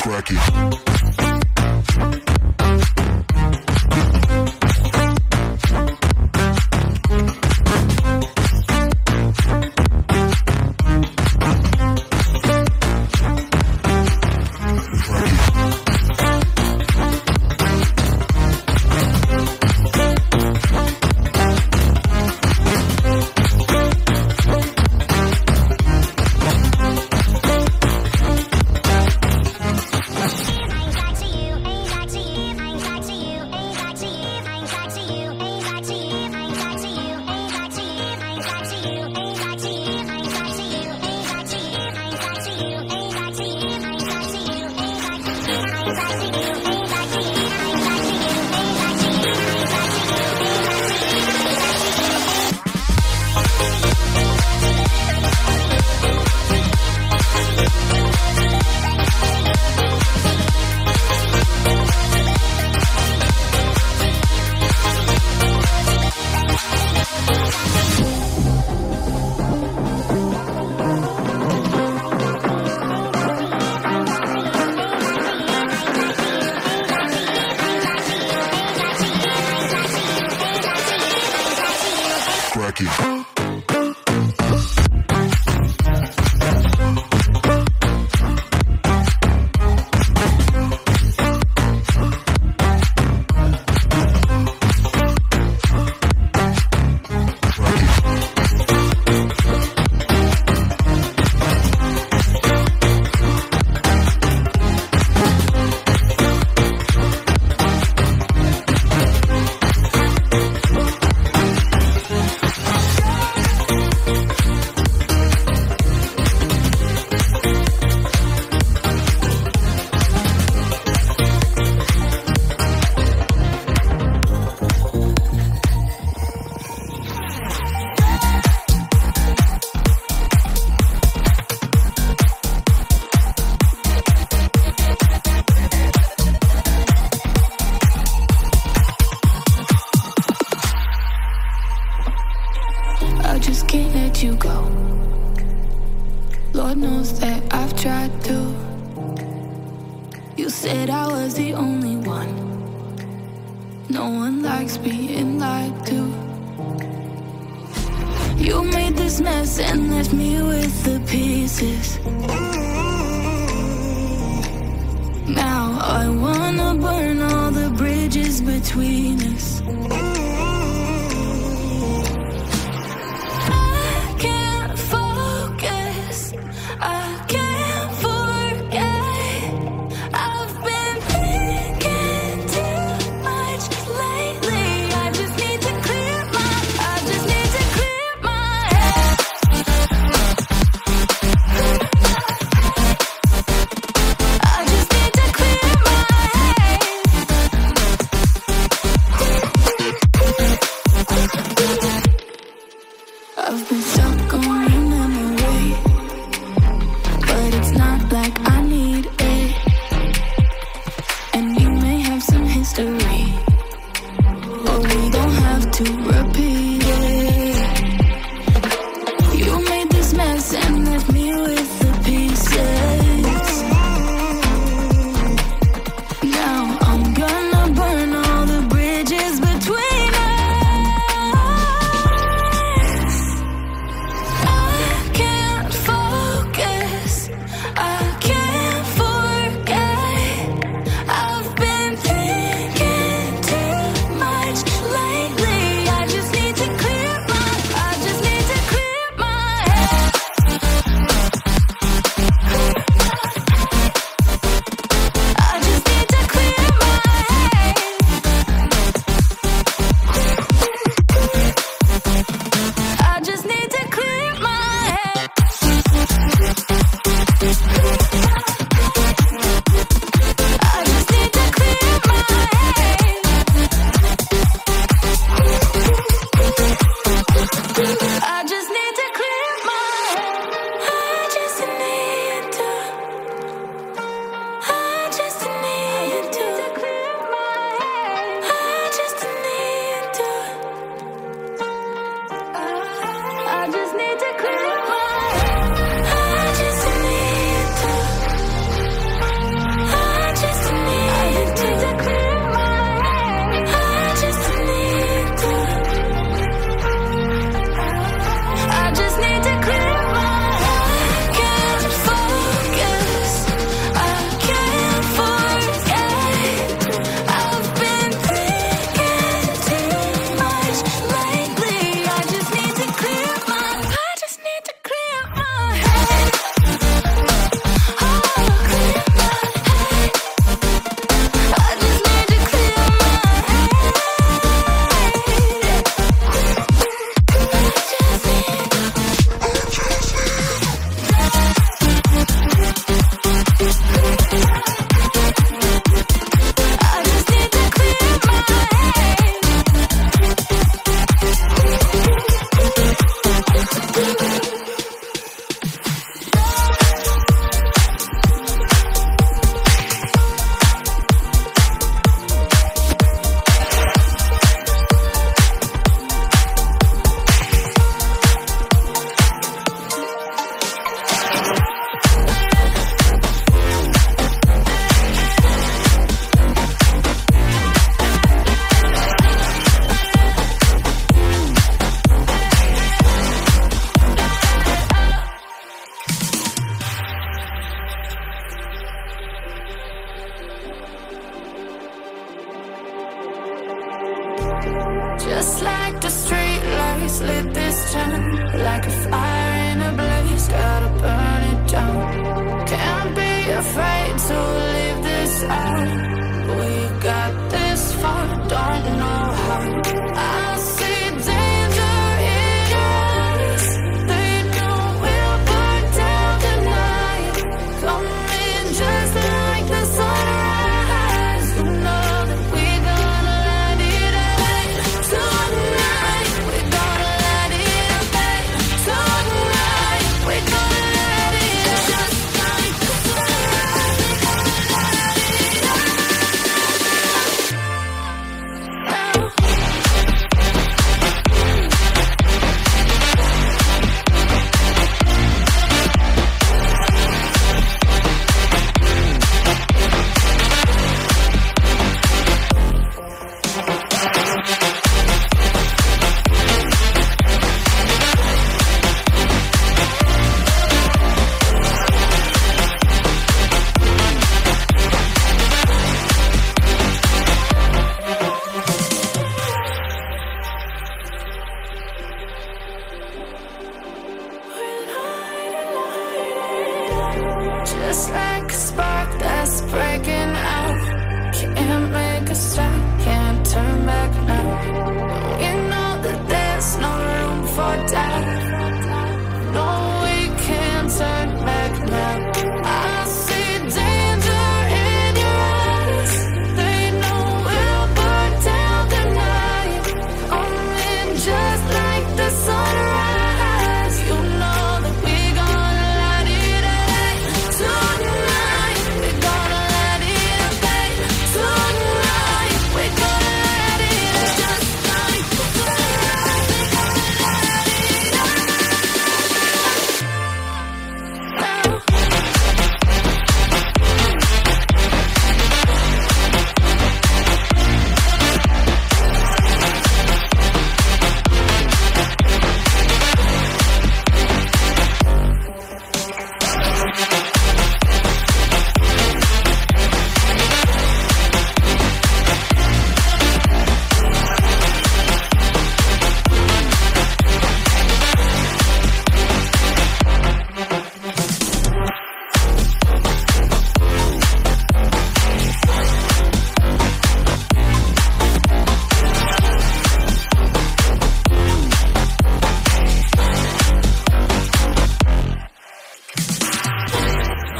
crack it. I just need Just like the street lights lit this town, like a fire in a blaze, gotta burn it down. Can't be afraid to leave this out. We got this far, don't know how. I see danger in your eyes. They know we'll burn down tonight. Coming just like the sunrise. You know that we're gonna light it up tonight. We're gonna light it up tonight. We're gonna light it up just like the sunrise. Just like a spark that's breaking out. Can't make a stop, can't turn back now. We know that there's no room for doubt. No, we can't turn back now. I see danger in your eyes. They know we'll burn down tonight. Coming just like the sunrise. You know that we're gonna light it up tonight. We're gonna light it up tonight. We're gonna light it up just like the sunrise. We're gonna light it up now.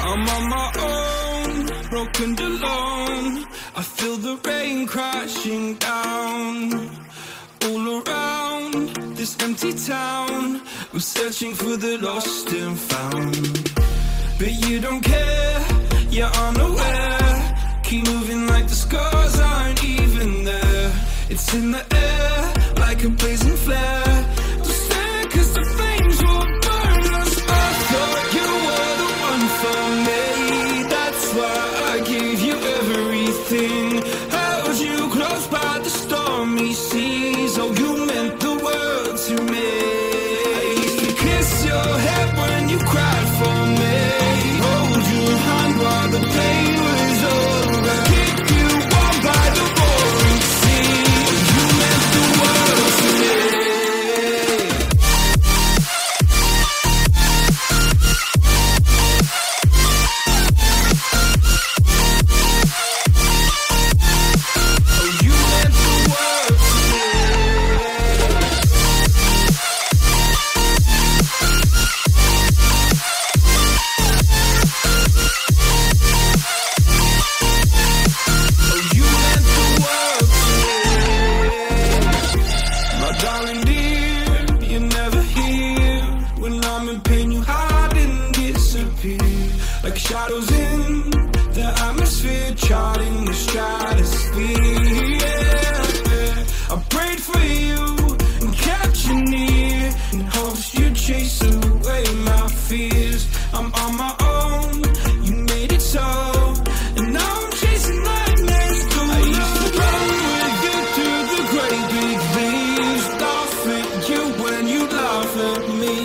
I'm on my own, broken and alone. I feel the rain crashing down all around this empty town. I'm searching for the lost and found, but you don't care, you're unaware. Keep moving like the scars aren't even there. It's in the air like a blazing flare. Don't stare 'cause the flames will burn us. I thought you were the one for me. That's why I gave you everything. Held you close by the stormy seas. Oh, you meant the world to me. I used to kiss your head when you cried for me. Hold your hand while the pain was over. Keep you warm by the roaring sea. You meant the world to me. Oh, you meant the world to me. Oh, you meant the world to me. My darling dear, you're never here. When I'm in pain, you hide and disappear. Like shadows in the atmosphere, charting the stratosphere. Yeah. I prayed for you and kept you near, in hopes you'd chase away my fears. I'm on my own, you made it so, and now I'm chasing nightmares too. I used to run with you through the great big leaves, laugh at you when you laugh at me.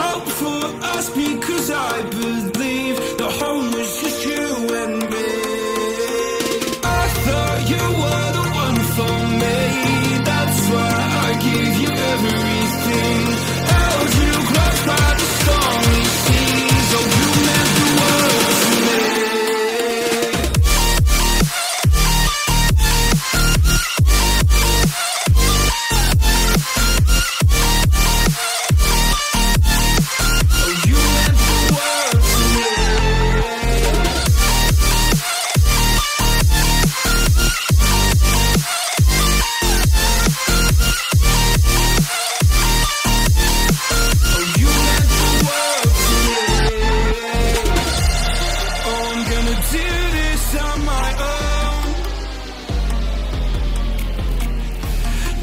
Hope for us because I believe the home was just you and me. I thought you were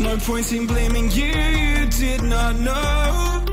No point in blaming you, you did not know.